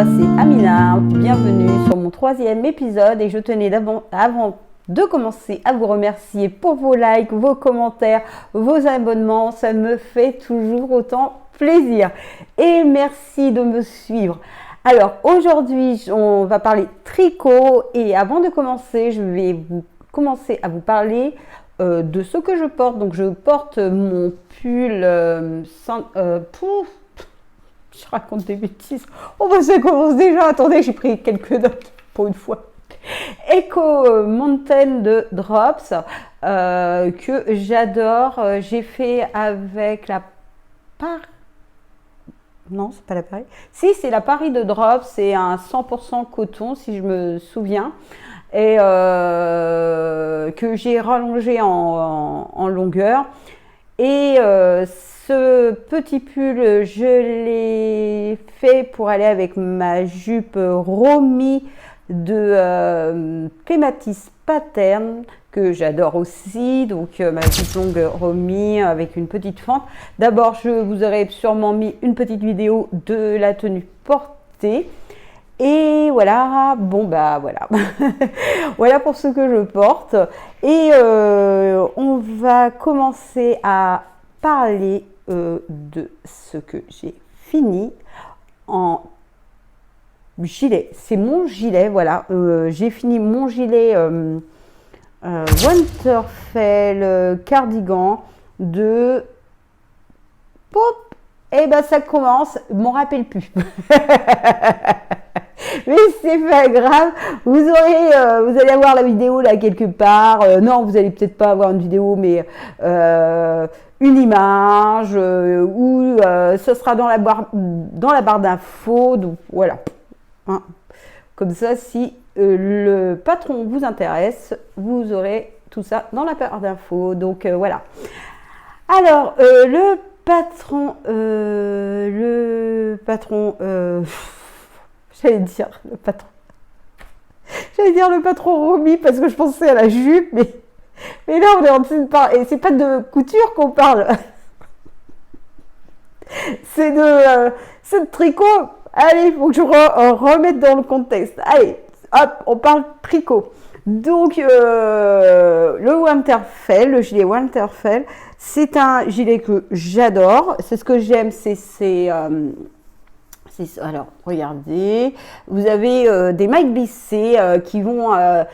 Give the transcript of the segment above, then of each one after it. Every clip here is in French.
moi c'est Amina, bienvenue sur mon 3e épisode et je tenais avant de commencer à vous remercier pour vos likes, vos commentaires, vos abonnements, ça me fait toujours autant plaisir et merci de me suivre. Alors aujourd'hui on va parler tricot et avant de commencer je vais commencer à vous parler de ce que je porte. Donc je porte mon pull je raconte des bêtises. Oh bah ça commence déjà. Attendez, j'ai pris quelques notes pour une fois. Eco Mountain de Drops que j'adore. J'ai fait avec la Non, c'est pas la Paris. Si, c'est la Paris de Drops. C'est un 100% coton, si je me souviens. Et que j'ai rallongé en longueur. Et ce petit pull, je l'ai fait pour aller avec ma jupe Romy de Clématis Pattern, que j'adore aussi. Donc ma jupe longue Romy avec une petite fente. D'abord, je vous aurais sûrement mis une petite vidéo de la tenue portée. Et voilà, bon bah voilà, voilà pour ce que je porte. Et on va commencer à parler de ce que j'ai fini en gilet. C'est mon gilet, voilà. J'ai fini mon gilet Winterfell cardigan de Pop. Et ben ça commence, je m'en rappelle plus. Mais c'est pas grave, vous allez avoir la vidéo là quelque part. Non, vous allez peut-être pas avoir une vidéo, mais une image ou ce sera dans la barre d'infos. Donc voilà. Hein. Comme ça, si le patron vous intéresse, vous aurez tout ça dans la barre d'infos. Donc voilà. Alors le patron, j'allais dire le patron Romy parce que je pensais à la jupe, mais là on est en train de parler, et c'est pas de couture qu'on parle, c'est de tricot. Allez, il faut que je remette dans le contexte. Allez, hop, on parle tricot. Donc le Winterfell, le gilet Winterfell, c'est un gilet que j'adore. C'est ce que j'aime, alors, regardez, vous avez des mailles glissées qui vont... ouais,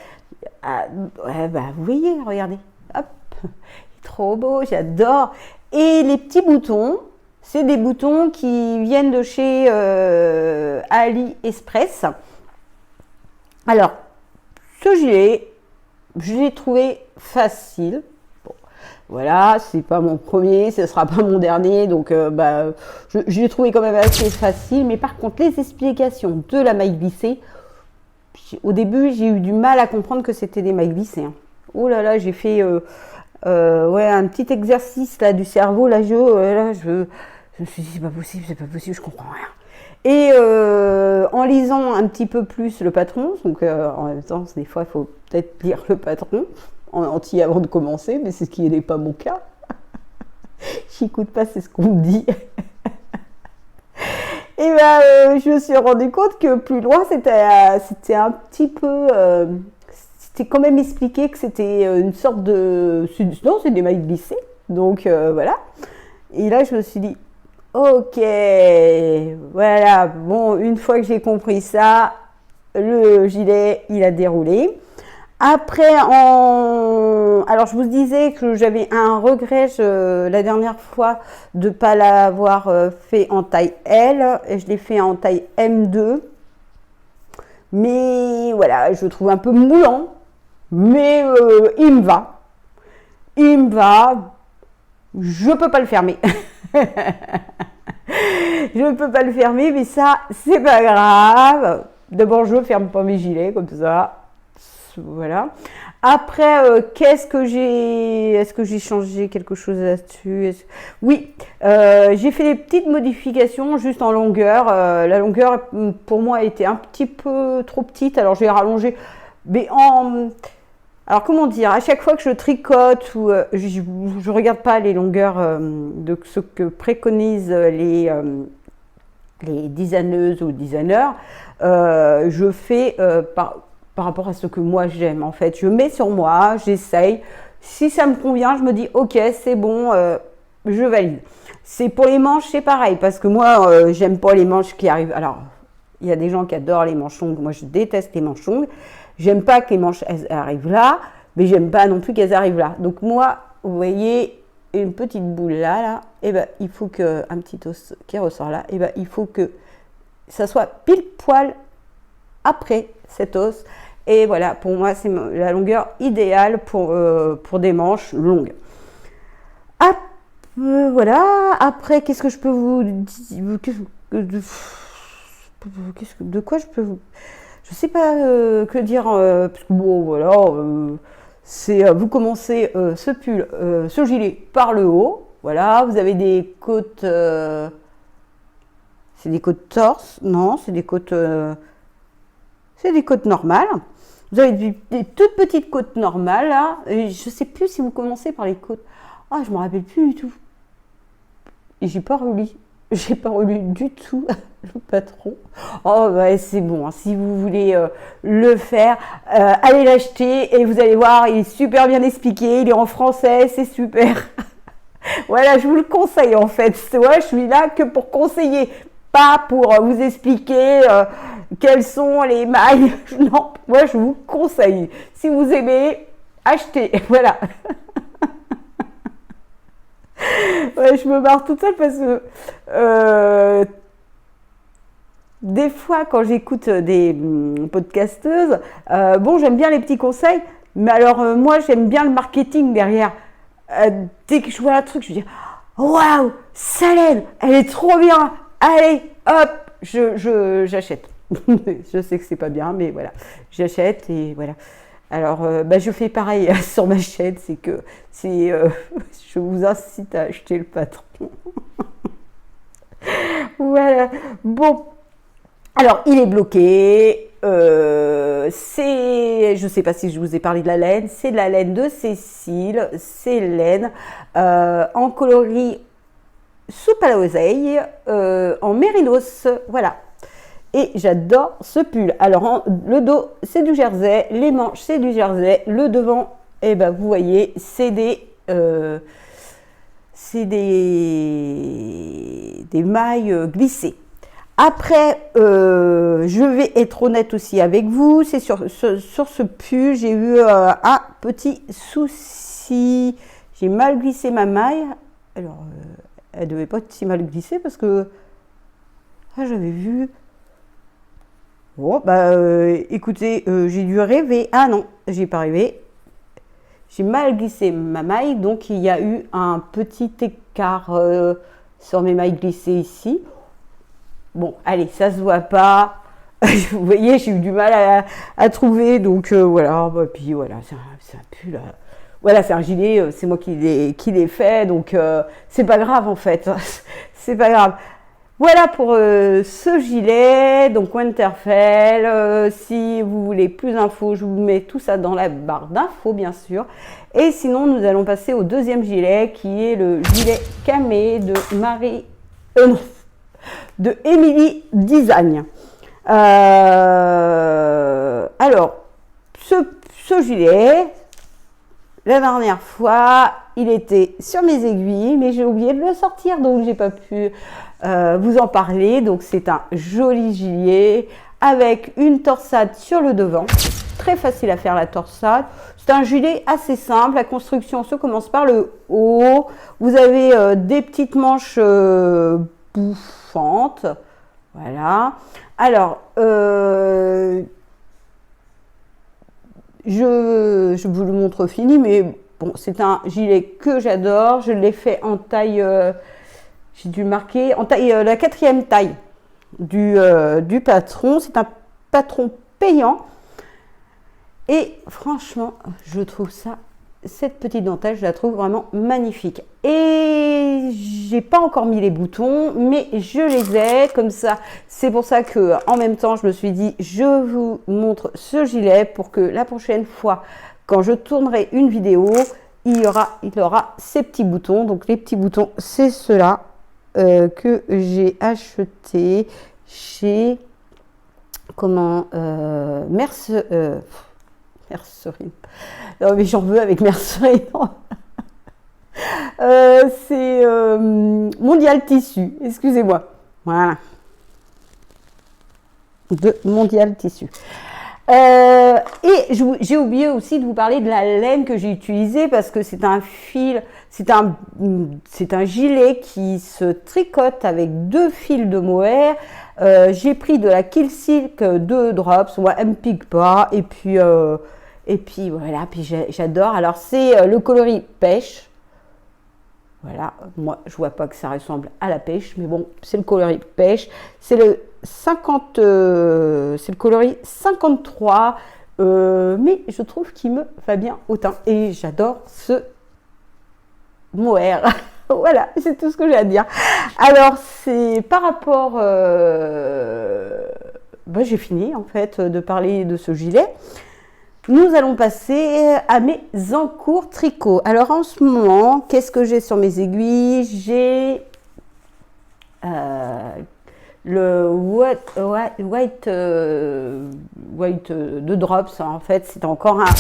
bah, vous voyez, regardez, hop, trop beau, j'adore. Et les petits boutons, c'est des boutons qui viennent de chez AliExpress. Alors, ce gilet, je l'ai trouvé facile. Voilà, c'est pas mon premier, ce sera pas mon dernier, donc je l'ai trouvé quand même assez facile. Mais par contre, les explications de la maille glissée, au début, j'ai eu du mal à comprendre que c'était des mailles glissées. Hein. Oh là là, j'ai fait ouais, un petit exercice là du cerveau. Là, je me suis dit, c'est pas possible, je comprends rien. Et en lisant un petit peu plus le patron, donc en même temps, des fois, il faut peut-être lire le patron en entier avant de commencer, mais c'est ce qui n'est pas mon cas. J'écoute pas, c'est ce qu'on me dit. Et je me suis rendu compte que plus loin, c'était un petit peu... c'était quand même expliqué que c'était une sorte de... Non, c'est des mailles glissées. Donc voilà. Et là, je me suis dit, ok, voilà. Bon, une fois que j'ai compris ça, le gilet, il a déroulé. Après, alors je vous disais que j'avais un regret la dernière fois de ne pas l'avoir fait en taille L, et je l'ai fait en taille M2. Mais voilà, je le trouve un peu moulant, mais il me va. Il me va. Je peux pas le fermer. Je ne peux pas le fermer, mais ça, c'est pas grave. D'abord, je ne ferme pas mes gilets comme ça. Voilà. Après, est-ce que j'ai changé quelque chose là-dessus? Oui, j'ai fait des petites modifications juste en longueur. La longueur, pour moi, était un petit peu trop petite. Alors, j'ai rallongé. Mais alors, comment dire? À chaque fois que je tricote ou je regarde pas les longueurs de ce que préconisent les designeuses ou designers, je fais par rapport à ce que moi j'aime en fait. Je mets sur moi, j'essaye. Si ça me convient, je me dis ok, c'est bon, je valide. C'est pour les manches, c'est pareil, parce que moi, j'aime pas les manches qui arrivent. Alors, il y a des gens qui adorent les manches longues. Moi, je déteste les manches longues. J'aime pas que les manches elles arrivent là, mais j'aime pas non plus qu'elles arrivent là. Donc moi, vous voyez une petite boule là, et ben il faut que un petit os qui ressort là, et ben il faut que ça soit pile poil après cet os. Et voilà, pour moi, c'est la longueur idéale pour des manches longues. Voilà, après, qu'est-ce que je peux vous dire? De quoi je peux vous... Je sais pas que dire, parce que bon, voilà, vous commencez ce pull, ce gilet par le haut. Voilà, vous avez des côtes... c'est des côtes torse? Non, c'est des côtes normales. Vous avez des toutes petites côtes normales, là. Et je ne sais plus si vous commencez par les côtes. Ah, je ne me rappelle plus du tout. Et j'ai pas relu. J'ai pas relu du tout le patron. Oh, ouais, c'est bon. Hein. Si vous voulez le faire, allez l'acheter et vous allez voir, il est super bien expliqué. Il est en français, c'est super. Voilà, je vous le conseille en fait. Ouais, je suis là que pour conseiller, pas pour vous expliquer quelles sont les mailles. Non, moi je vous conseille. Si vous aimez, achetez. Voilà. Ouais, je me marre toute seule parce que des fois quand j'écoute des podcasteuses, bon j'aime bien les petits conseils, mais alors moi j'aime bien le marketing derrière. Dès que je vois un truc, je me dis waouh, Salène, elle est trop bien. Allez, hop, j'achète. Je sais que c'est pas bien, mais voilà, j'achète et voilà. Alors, je fais pareil sur ma chaîne, c'est que je vous incite à acheter le patron. Voilà. Bon, alors il est bloqué. Je ne sais pas si je vous ai parlé de la laine. C'est de la laine de Cécile. C'est laine en coloris soupe à l'oseille en mérinos. Voilà. Et j'adore ce pull. Alors, le dos, c'est du jersey. Les manches, c'est du jersey. Le devant, eh ben, vous voyez, c'est des mailles glissées. Après, je vais être honnête aussi avec vous. C'est sur ce pull, j'ai eu un petit souci. J'ai mal glissé ma maille. Alors, elle ne devait pas être si mal glissée parce que j'avais vu... Bon, écoutez, j'ai dû rêver. Ah non, j'ai pas rêvé. J'ai mal glissé ma maille, donc il y a eu un petit écart sur mes mailles glissées ici. Bon, allez, ça se voit pas. Vous voyez, j'ai eu du mal à trouver, donc voilà. Puis voilà, c'est un pull. Voilà, c'est un gilet, c'est moi qui l'ai fait, donc c'est pas grave en fait. C'est pas grave. Voilà pour ce gilet, donc Winterfell. Si vous voulez plus d'infos, je vous mets tout ça dans la barre d'infos, bien sûr. Et sinon, nous allons passer au deuxième gilet, qui est le gilet camé de de Emily Design. Alors, ce gilet, la dernière fois, il était sur mes aiguilles, mais j'ai oublié de le sortir, donc j'ai pas pu vous en parler. Donc c'est un joli gilet avec une torsade sur le devant. Très facile à faire la torsade. C'est un gilet assez simple. La construction se commence par le haut. Vous avez des petites manches bouffantes. Voilà. Alors, je vous le montre fini, mais bon, c'est un gilet que j'adore. Je l'ai fait en taille, j'ai dû marquer, en taille, la 4e taille du patron. C'est un patron payant. Et franchement, je trouve cette petite dentelle, je la trouve vraiment magnifique. Et j'ai pas encore mis les boutons, mais je les ai comme ça. C'est pour ça que, en même temps, je me suis dit, je vous montre ce gilet pour que la prochaine fois, quand je tournerai une vidéo, il aura ces petits boutons. Donc les petits boutons, c'est ceux-là. que j'ai acheté chez Mercerie. Non, mais j'en veux avec Mercerie. C'est Mondial Tissu, excusez-moi. Voilà. De Mondial Tissu. Et j'ai oublié aussi de vous parler de la laine que j'ai utilisée parce que c'est un fil, c'est un gilet qui se tricote avec 2 fils de mohair. J'ai pris de la Kill Silk 2 drops, moi elle me pique pas, et puis voilà, puis j'adore. Alors c'est le coloris pêche. Voilà, moi je vois pas que ça ressemble à la pêche, mais bon, c'est le coloris pêche. C'est le 50, c'est le coloris 53, mais je trouve qu'il me va bien au teint et j'adore ce mohair. Voilà, c'est tout ce que j'ai à dire. Alors c'est par rapport, j'ai fini en fait de parler de ce gilet. Nous allons passer à mes encours tricot. Alors en ce moment, qu'est-ce que j'ai sur mes aiguilles? J'ai le white de drops. En fait, c'est encore un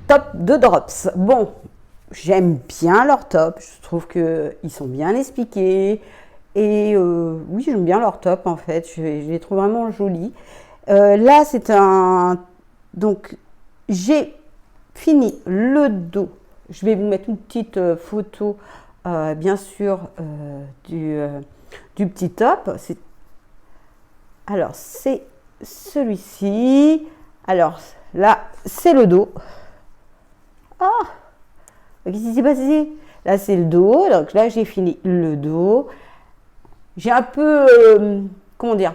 top de drops. Bon, j'aime bien leur top. Je trouve qu'ils sont bien expliqués. Et oui, j'aime bien leur top en fait. Je les trouve vraiment jolis. Là, c'est un... Donc, j'ai fini le dos. Je vais vous mettre une petite photo, bien sûr, du petit top. Alors, c'est celui-ci. Alors, là, c'est le dos. Ah, qu'est-ce qui s'est passé? Là, c'est le dos. Donc là, j'ai fini le dos. J'ai un peu, comment dire?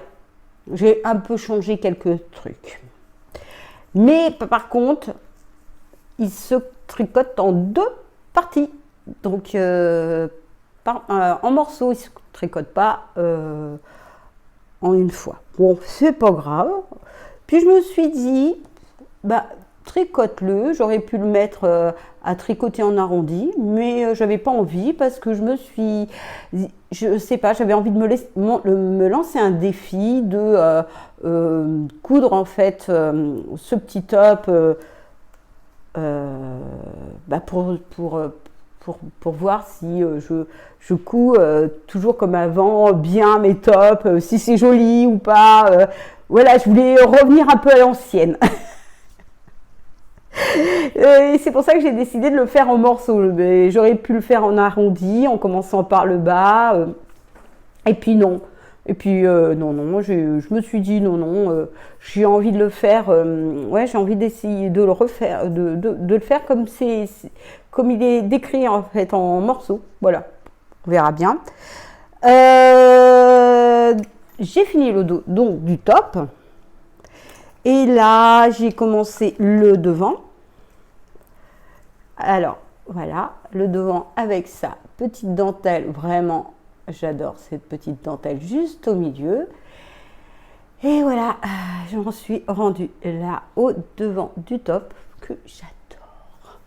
J'ai un peu changé quelques trucs. Mais par contre, il se tricote en 2 parties. Donc, en morceaux, il ne se tricote pas en une fois. Bon, c'est pas grave. Puis je me suis dit, tricote-le. J'aurais pu le mettre à tricoter en arrondi, mais j'avais pas envie parce que je sais pas, j'avais envie de me lancer un défi de coudre en fait ce petit top pour voir si je couds toujours comme avant bien mes tops, si c'est joli ou pas. Voilà, je voulais revenir un peu à l'ancienne. Et c'est pour ça que j'ai décidé de le faire en morceaux. J'aurais pu le faire en arrondi, en commençant par le bas. Et puis non. Et puis non, je me suis dit non, j'ai envie de le faire. Ouais, j'ai envie d'essayer de le refaire, de le faire comme il est décrit en fait en morceaux. Voilà, on verra bien. J'ai fini le dos donc du top. Et là, j'ai commencé le devant. Alors, voilà, le devant avec sa petite dentelle. Vraiment, j'adore cette petite dentelle juste au milieu. Et voilà, j'en suis rendue là au devant du top que j'adore.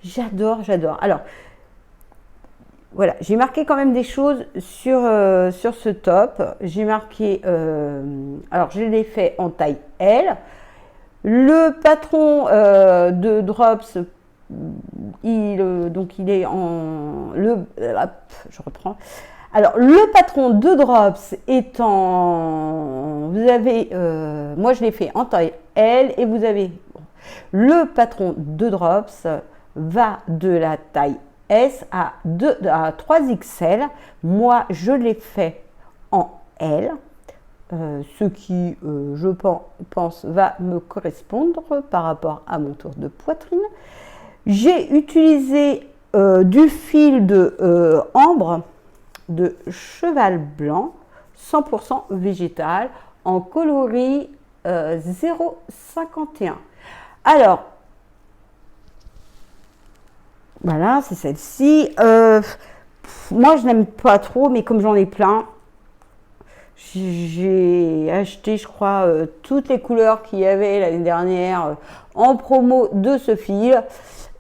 J'adore. Alors, voilà, j'ai marqué quand même des choses sur ce top. J'ai marqué, alors je l'ai fait en taille L. Le patron de Drops, il est en... je reprends. Alors, le patron de Drops est en... Vous avez... moi, je l'ai fait en taille L et vous avez... Le patron de Drops va de la taille S à 3XL. Moi, je l'ai fait en L, ce qui, je pense, va me correspondre par rapport à mon tour de poitrine. J'ai utilisé du fil de ambre de cheval blanc, 100% végétal, en coloris 0,51. Alors, voilà, c'est celle-ci. Moi, je n'aime pas trop, mais comme j'en ai plein, j'ai acheté, je crois, toutes les couleurs qu'il y avait l'année dernière en promo de ce fil.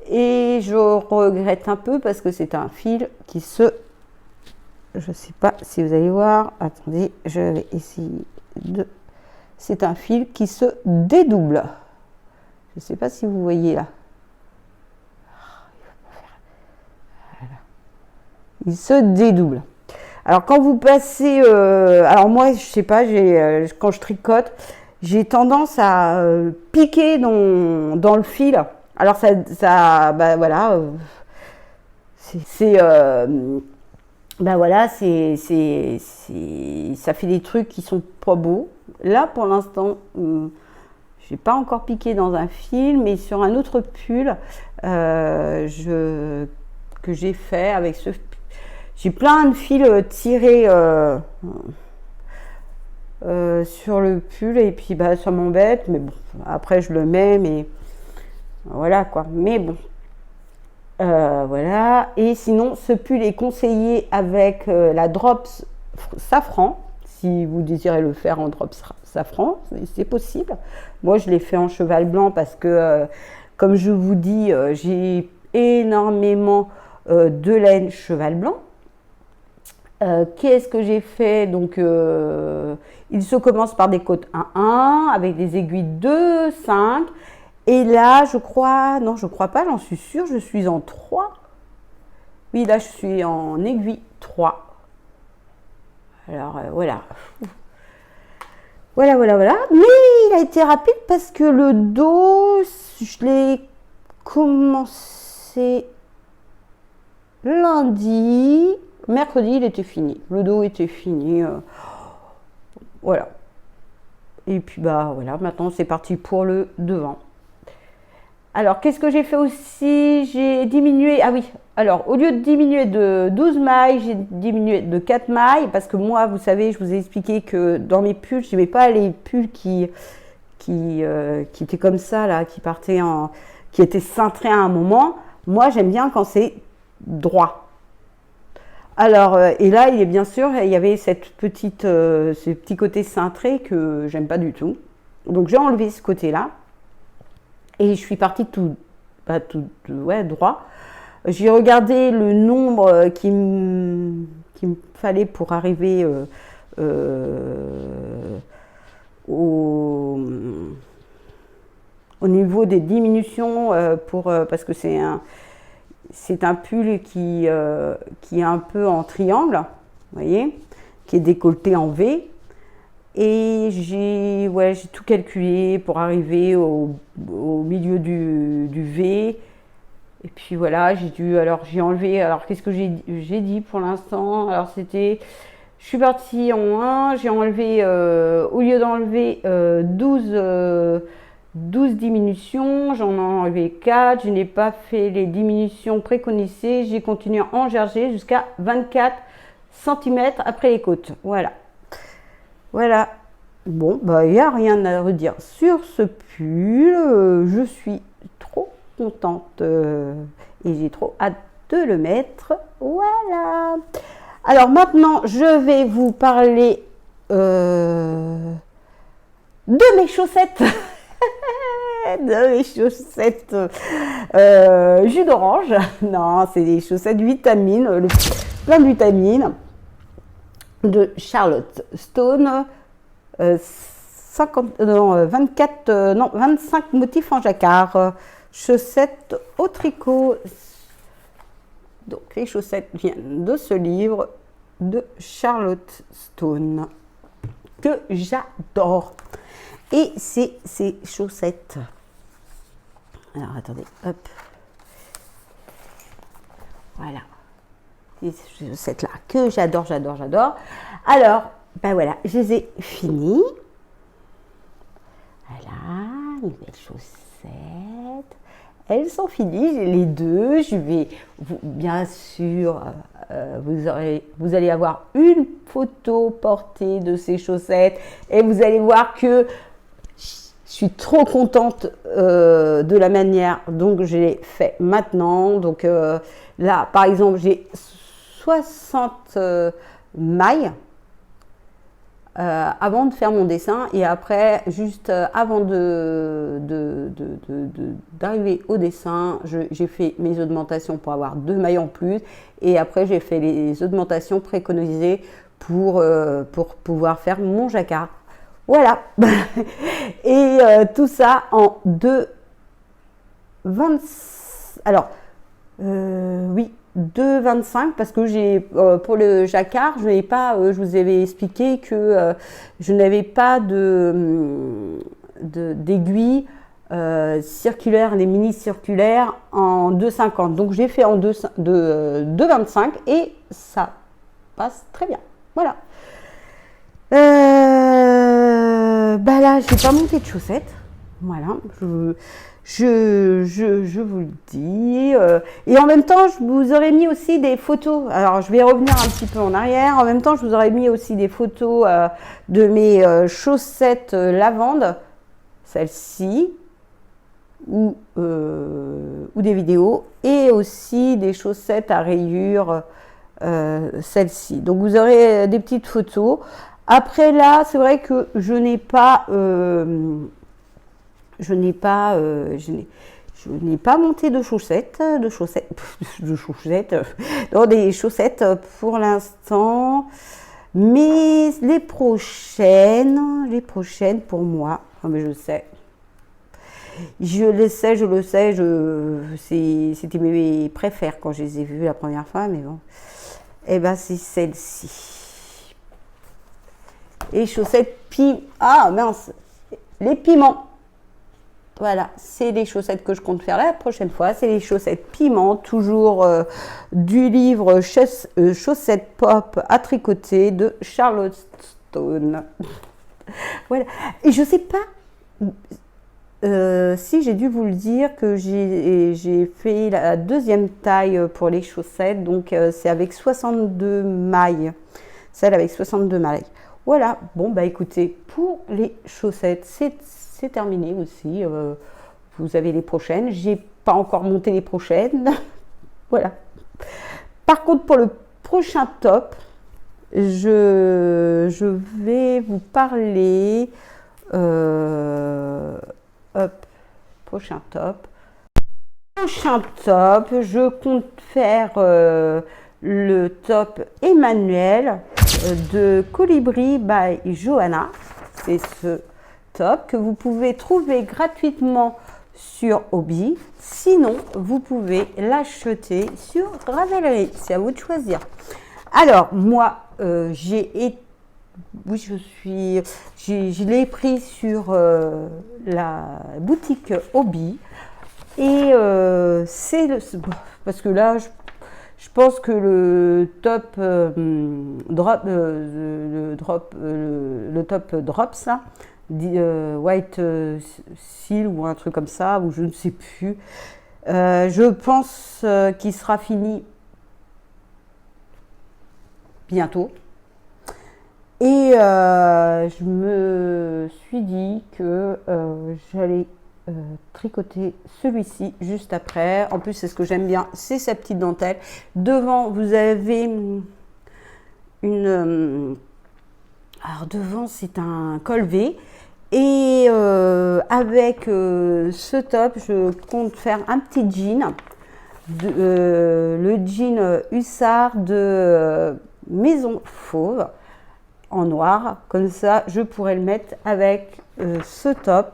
Et je regrette un peu parce que c'est un fil qui se je ne sais pas si vous allez voir. Attendez, je vais essayer de... C'est un fil qui se dédouble. Je ne sais pas si vous voyez là. Voilà. Il se dédouble. Alors quand vous passez... alors moi, je ne sais pas, quand je tricote, j'ai tendance à piquer dans le fil. Alors bah voilà, bah voilà, ça fait des trucs qui sont pas beaux. Là, pour l'instant, j'ai pas encore piqué dans un fil, mais sur un autre pull que j'ai fait avec ce... J'ai plein de fils tirés sur le pull et puis bah ça m'embête, mais bon, après je le mets, mais voilà quoi. Mais bon, voilà. Et sinon, ce pull est conseillé avec la drops safran. Si vous désirez le faire en drops safran, c'est possible. Moi, je l'ai fait en cheval blanc parce que, comme je vous dis, j'ai énormément de laine cheval blanc. Qu'est-ce que j'ai fait? Donc, il se commence par des côtes 1-1 avec des aiguilles 2-5. Et là, je crois, non, je crois pas, j'en suis sûre, je suis en 3. Oui, là, je suis en aiguille 3. Alors, voilà. Voilà. Mais il a été rapide parce que le dos, je l'ai commencé lundi. Mercredi, il était fini. Le dos était fini. Voilà. Et puis, bah voilà, maintenant c'est parti pour le devant. Alors, qu'est-ce que j'ai fait aussi? J'ai diminué. Ah oui, alors, au lieu de diminuer de 12 mailles, j'ai diminué de 4 mailles. Parce que moi, vous savez, je vous ai expliqué que dans mes pulls, je n'aimais pas les pulls qui étaient comme ça, là, qui étaient cintrés à un moment. Moi, j'aime bien quand c'est droit. Alors, et là, bien sûr, il y avait ce petit côté cintré que j'aime pas du tout. Donc, j'ai enlevé ce côté-là. Et je suis partie tout droit. J'ai regardé le nombre qu'il me fallait pour arriver au niveau des diminutions, parce que c'est un pull qui est un peu en triangle, vous voyez, qui est décolleté en V. Et j'ai tout calculé pour arriver au milieu du V. Et puis voilà, j'ai enlevé, alors qu'est-ce que j'ai dit pour l'instant? Alors je suis partie en 1, j'ai enlevé, au lieu d'enlever 12 diminutions, j'en ai enlevé 4, je n'ai pas fait les diminutions préconisées, j'ai continué à engerger jusqu'à 24 cm après les côtes, voilà. Voilà, bon, bah il n'y a rien à redire sur ce pull, je suis trop contente et j'ai trop hâte de le mettre, voilà. Alors maintenant, je vais vous parler de mes chaussettes, jus d'orange, non, c'est des chaussettes vitamines, plein de vitamines, de Charlotte Stone, 25 motifs en jacquard, chaussettes au tricot. Donc les chaussettes viennent de ce livre de Charlotte Stone que j'adore. Et c'est ces chaussettes. Alors attendez, hop. Voilà. Ces chaussettes-là que j'adore. Alors, ben voilà, je les ai finies. Voilà, les belles chaussettes. Elles sont finies, les deux. Je vais, bien sûr, vous allez avoir une photo portée de ces chaussettes et vous allez voir que je suis trop contente de la manière dont je l'ai fait maintenant. Donc là, par exemple, j'ai 60 mailles. avant de faire mon dessin et après, juste avant d'arriver au dessin, j'ai fait mes augmentations pour avoir 2 mailles en plus et après j'ai fait les augmentations préconisées pour pouvoir faire mon jacquard. Voilà. Et tout ça en 2,20. Alors, oui, 2,25 parce que j'ai pour le jacquard, je n'avais pas, je vous avais expliqué que je n'avais pas d'aiguille circulaire, les mini circulaires en 2,50. Donc j'ai fait en 2,25 et ça passe très bien. Voilà. Bah là, j'ai pas monté de chaussettes. Voilà. Je vous le dis. Et en même temps, je vous aurais mis aussi des photos. Alors, je vais revenir un petit peu en arrière. En même temps, je vous aurais mis aussi des photos de mes chaussettes lavande, celles-ci, ou des vidéos, et aussi des chaussettes à rayures, celles-ci. Donc, vous aurez des petites photos. Après, là, c'est vrai que je n'ai pas monté de chaussettes, non, des chaussettes pour l'instant, mais les prochaines pour moi, oh, mais je le sais, c'était mes préfères quand je les ai vues la première fois, mais bon, et ben c'est celle-ci. Et chaussettes ah mince, les piments. Voilà, c'est les chaussettes que je compte faire la prochaine fois. C'est les chaussettes piment, toujours du livre Chaussettes pop à tricoter de Charlottestone. Voilà. Et je sais pas si j'ai dû vous le dire que j'ai fait la 2e taille pour les chaussettes. Donc c'est avec 62 mailles. Celle avec 62 mailles. Voilà, bon bah écoutez, pour les chaussettes, c'est terminé aussi. Vous avez les prochaines. J'ai pas encore monté les prochaines. Voilà. Par contre, pour le prochain top, je vais vous parler. Prochain top. Prochain top, je compte faire le top Emmanuel de Colibri by Johanna. C'est ce top que vous pouvez trouver gratuitement sur Hobby. Sinon, vous pouvez l'acheter sur Ravelry. C'est à vous de choisir. Alors, moi, je l'ai pris sur la boutique Hobby. Et parce que là, je pense que le top top drops là, White Seal ou un truc comme ça, ou je ne sais plus. Je pense qu'il sera fini bientôt. Et je me suis dit que j'allais tricoter celui-ci juste après. En plus, c'est ce que j'aime bien, c'est sa petite dentelle. Devant, vous avez alors devant, c'est un col V. Et avec ce top, je compte faire un petit jean. Le jean Hussard de Maison Fauve en noir. Comme ça, je pourrais le mettre avec ce top.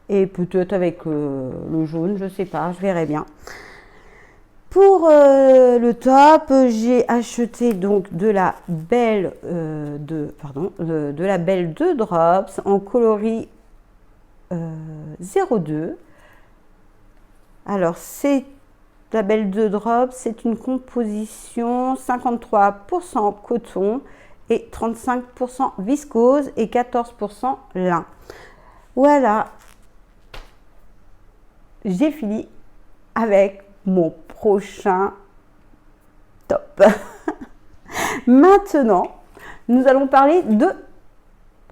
Et peut-être avec le jaune, je sais pas, je verrai bien. Pour le top, j'ai acheté donc de la Belle de la Belle 2 Drops en coloris 02. Alors c'est la Belle 2 Drops, c'est une composition 53% coton et 35% viscose et 14% lin. Voilà. J'ai fini avec mon prochain top. Maintenant, nous allons parler de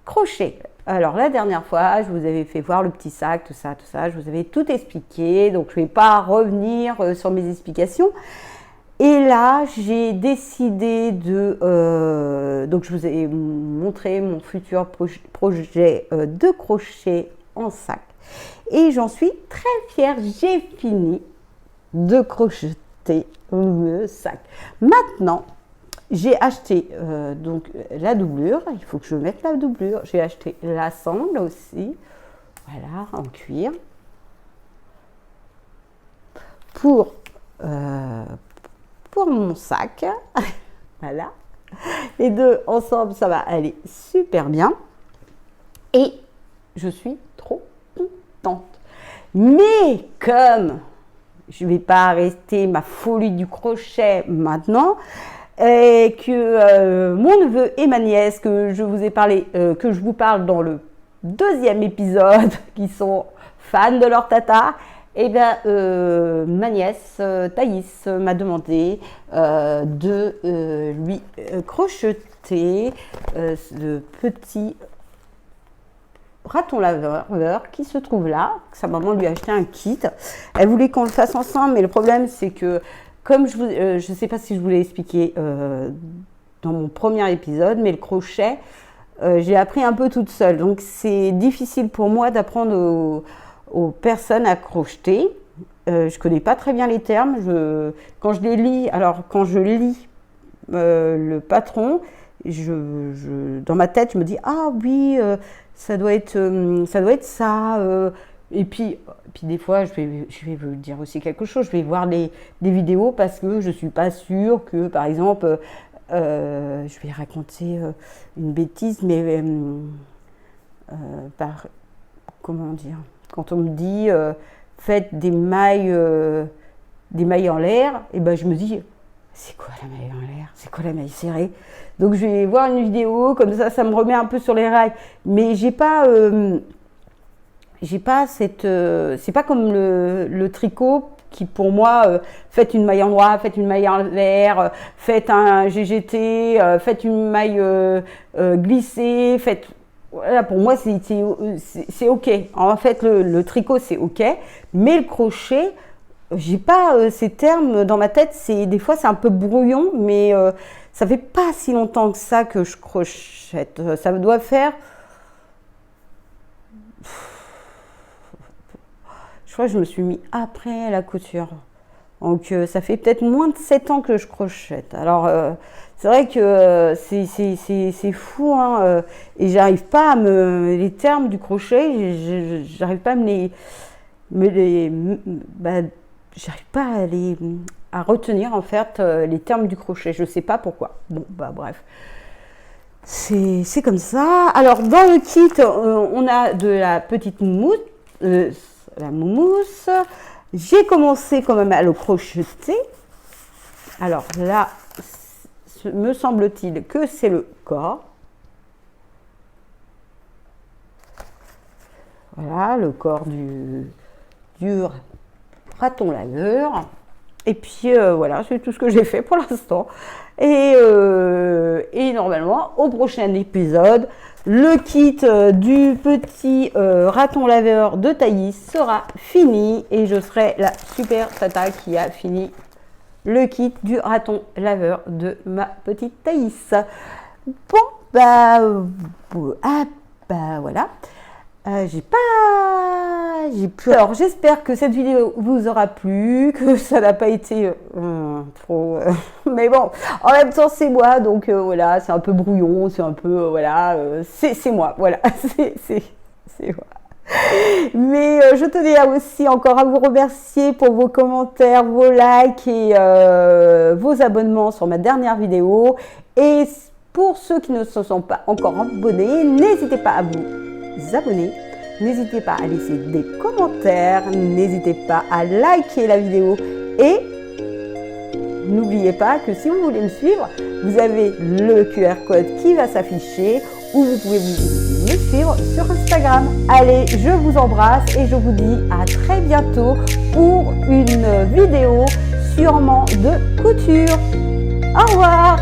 crochet. Alors, la dernière fois, je vous avais fait voir le petit sac, tout ça, je vous avais tout expliqué. Donc, je ne vais pas revenir sur mes explications. Et là, j'ai décidé de... donc, je vous ai montré mon futur projet de crochet en sac. Et j'en suis très fière. J'ai fini de crocheter le sac. Maintenant, j'ai acheté donc la doublure. Il faut que je mette la doublure. J'ai acheté la sangle aussi. Voilà, en cuir. Pour mon sac. Voilà. Les deux ensemble, ça va aller super bien. Et je suis trop contente. Mais comme je ne vais pas arrêter ma folie du crochet maintenant, et que mon neveu et ma nièce, que je vous ai parlé, que je vous parle dans le deuxième épisode, qui sont fans de leur tata, et bien ma nièce Thaïs m'a demandé de lui crocheter le petit raton laveur qui se trouve là. Sa maman lui a acheté un kit. Elle voulait qu'on le fasse ensemble, mais le problème c'est que comme je ne sais pas si je vous l'ai expliqué dans mon premier épisode, mais le crochet, j'ai appris un peu toute seule. Donc c'est difficile pour moi d'apprendre aux personnes à crocheter. Je ne connais pas très bien les termes. Quand je les lis, alors quand je lis le patron, dans ma tête, je me dis « Ah oui, ça doit être ça. Et puis des fois, je vais vous dire aussi quelque chose. Je vais voir des vidéos parce que je ne suis pas sûre que, par exemple, je vais raconter une bêtise, mais comment dire, quand on me dit faites des mailles en l'air, et ben je me dis c'est quoi la maille en l'air, c'est quoi la maille serrée. Donc je vais voir une vidéo comme ça me remet un peu sur les rails, mais j'ai pas cette c'est pas comme le tricot qui pour moi faites une maille en droit, faites une maille en l'air, faites un GGT, faites une maille glissée, faites. Voilà, pour moi, c'est OK. En fait, le tricot, c'est OK. Mais le crochet, j'ai pas ces termes dans ma tête. Des fois, c'est un peu brouillon, mais ça fait pas si longtemps que ça que je crochette. Ça doit faire... Je crois que je me suis mis après la couture. Donc, ça fait peut-être moins de 7 ans que je crochette. Alors... c'est vrai que c'est fou, hein, et j'arrive pas les termes du crochet, j'arrive pas j'arrive pas à retenir en fait les termes du crochet, je sais pas pourquoi. Bon, bah bref, c'est comme ça. Alors dans le kit, on a de la petite mousse, la mousse. J'ai commencé quand même à le crocheter. Alors là, me semble-t-il que c'est le corps. Voilà, le corps du raton laveur. Et puis voilà, c'est tout ce que j'ai fait pour l'instant. Et normalement, au prochain épisode, le kit du petit raton laveur de Thaïs sera fini. Et je serai la super tata qui a fini le kit du raton laveur de ma petite Thaïs. Bon, bah voilà. J'ai plus. Alors, j'espère que cette vidéo vous aura plu, que ça n'a pas été trop. Mais bon, en même temps, c'est moi, donc voilà, c'est un peu brouillon, c'est un peu voilà, c'est moi, voilà, c'est moi. Mais je tenais aussi encore à vous remercier pour vos commentaires, vos likes et vos abonnements sur ma dernière vidéo. Et pour ceux qui ne se sont pas encore abonnés, n'hésitez pas à vous abonner, n'hésitez pas à laisser des commentaires, n'hésitez pas à liker la vidéo et n'oubliez pas que si vous voulez me suivre, vous avez le QR code qui va s'afficher ou vous pouvez me suivre sur Instagram. Allez, je vous embrasse et je vous dis à très bientôt pour une vidéo sûrement de couture. Au revoir!